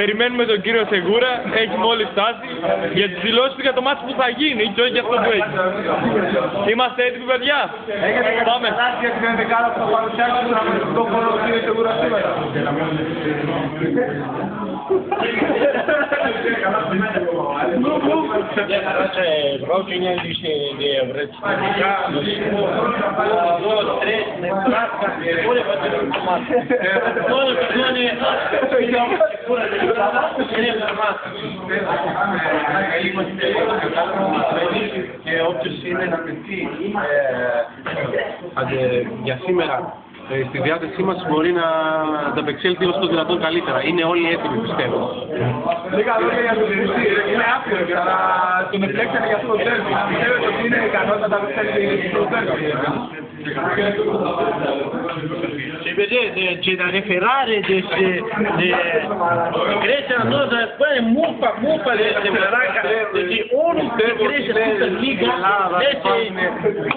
Περιμένουμε τον κύριο Σεγούρα, έχει μόλις φτάσει για τις δηλώσεις του για το μάτι που θα γίνει και όχι για αυτό που έχει. Είμαστε έτοιμοι, παιδιά. Πάμε. Για την ενδεκάδα που θα παρουσιάσει τον αγωνιστικό χώρο του κύριου Σεγούρα σήμερα. Очень лишнее врачи. Вот, третий, более και όποιος είναι να πετύχει για σήμερα στη διάθεσή μας μπορεί να ανταπεξέλθει όσο το δυνατόν καλύτερα. Είναι όλοι έτοιμοι, πιστεύω. Λίγα λόγια για τον Χριστί. Είναι άπειρος, αλλά τον επιλέξανε για αυτό το τέρμι. Πιστεύετε ότι είναι ικανό να ανταπεξέλθει στο τέρμι. Si vedete, c'è da referare, cresce la cosa, poi è muffa di Maraca, perché uno che cresce tutta la liga,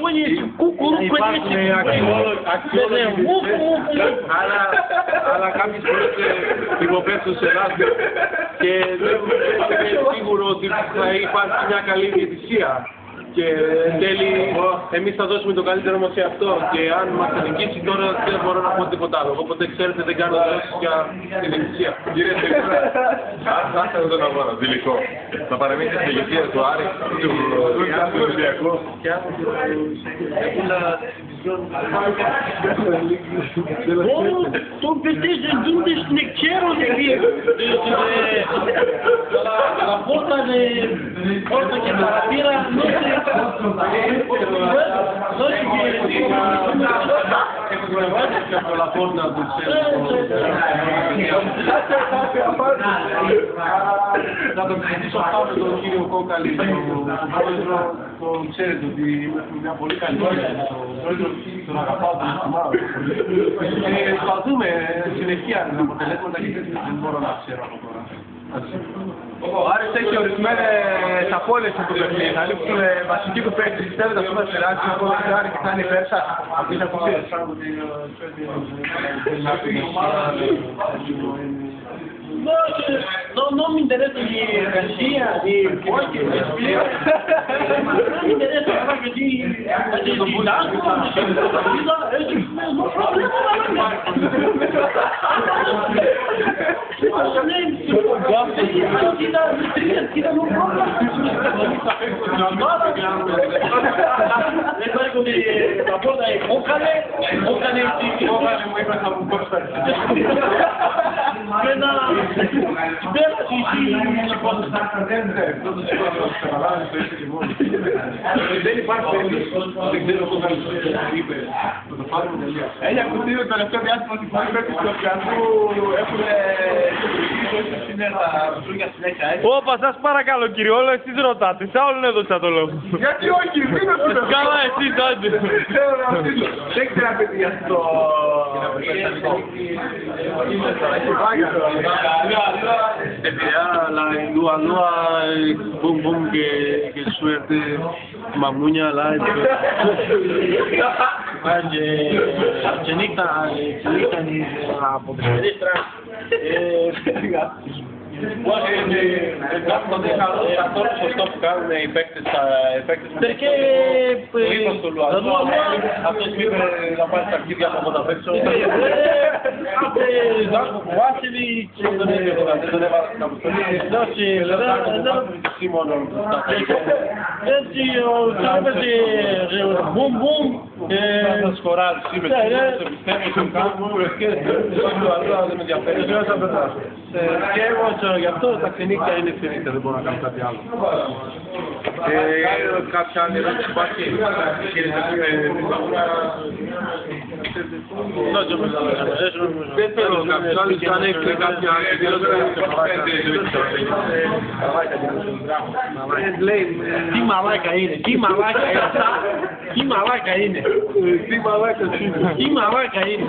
ogni cucurco αλλά κάποιες φορές υποπέφτουν σε λάθη και δεν είναι σίγουρο ότι θα υπάρχει μια καλή διαιτησία. Και εν τέλει εμείς θα δώσουμε το καλύτερο μας σε αυτό και αν μας αδικήσει τώρα δεν μπορώ να πω τίποτα άλλο. Οπότε ξέρετε δεν κάνω δηλώσεις για τη διαιτησία. Κύριε Σεγούρα, αν θα ήθελα τον αγώνα, δηλικό, θα παραμείνετε στην ηγεσία του Άρη, του Ολυμπιακού. Tu vestigi giunti ne chiaro di la porta che la tira la porta del να τον ζητήσω πάνω τον κύριο Κόκαλη, τον πρόεδρο, τον ξέρετε ότι είμαστε μια πολύ καλή σχέση, τον πρόεδρο τον αγαπάω, τον θυμάμαι. Θα δούμε συνεχεία τα αποτελέσματα και δεν μπορώ να ξέρω από τώρα. Ο Άρης έχει ορισμένες απώλειες από το παιχνίδι. Θα λείψουν βασικοί του παίκτες. Πιστεύετε αυτό θα περάσει από το Άρη και θα είναι υπέρ σας από τις απουσίες. Non mi interessa di Garcia, di Poggi, di Spiro, non mi interessa proprio di Danco, non problema la porta è Ocane mu είπε θα μου κόψει. Δεν υπάρχει περίπτωση, δεν ξέρω πώς θα είπε, θα το πάρουμε τελείως. Έχει ακουστεί το τελευταίο διάστημα ότι πολλοί παίκτες του Ολυμπιακού έχουν είναι τα ρουζούνια συνέχεια. Όπα, σας παρακαλώ κύριε, όλο εσείς ρωτάτε, σε όλον έδωσα το λόγο. Γιατί όχι, μην το πείτε. Καλά εσείς, άντε. Δεν ξέρω να πείτε για αυτό. La lua bum bum que suerte mamuña la Cenita ni από τη Στερίστρα. Non è καθόλου σωστό που κάνουν οι παίκτες Perché la Lua αυτός που είπε να πάρει τα αρχίδια από τα παίξω Βάσιλη και τον έβαλα στην αποστολή έτσι ο Τσάπεζε μπουμ μπουμ θα σκοράρει σήμερα σε πιστεύω σε κάνουμε και δεν με ενδιαφέρει και εγώ γι' αυτό τα ξενύχια είναι ξενύχια, δεν μπορώ να κάνω κάτι άλλο. Κάποια άλλη ερώτηση υπάρχει, κύριε δεν θέλω κάποιος άλλος, αν έχετε κάποια άλλη τι μαλάκα είναι, τι μαλάκα είναι, τι μαλάκα είναι, τι μαλάκα είναι.